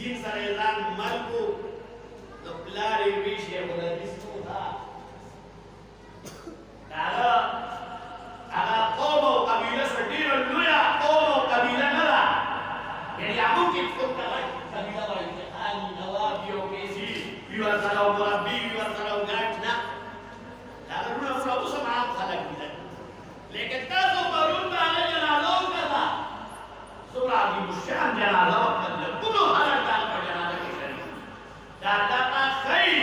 دین سره ځان مل کو نو پلار یې وي شیخ الحدیث نو دا هغه قوم او قبیله سره ډېره لویه قوم او قبیله نه ده یعنې هغه کې څوک هغه قبیله وایي خان نواب یو کیسي وي ورسره او مربي وي ورسره او ګاټ نه دا ټول اوس هم عام خلک دي لیکن تاسو پرون باندې جنازه وکړه څومره عظیم الشان جنازه وکړه ټولو خلک دا په جنازه کې شریک دا دغه ښیي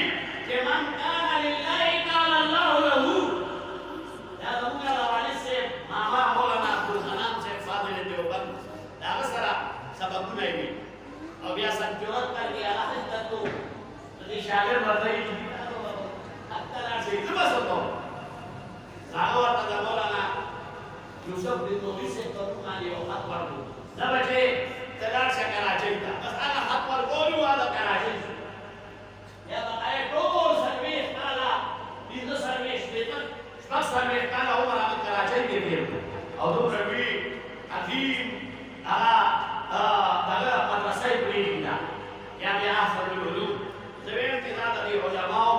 چې من کان لله کان الله له دا زموږ رواني صاحب ماما مولانا عبدالحنان صاحب فاضل دیوبند د هغه سره سبقونه یې او بیا سن 74 کې هغه خدمت کو د دې شاګرد ورته یې حتی راځي زه به څه کوم هغه ورته د مولانا یوسف بن نوري صاحب په نوم باندې یو خط ورکړو دا بچې ته لاړ شه کراچۍ ته بس هغه خط ورکولو هغه کراچۍ یا به ټول سرویس کاله پنځه سرویس شپږ سرویس کاله عمر هغه کراچۍ کې تېر کړو او دومره لوی عظیم هغه دغه مدرسه یې پرېږدي یا بیا احسن العلوم زه وایم چې دا د دې علماو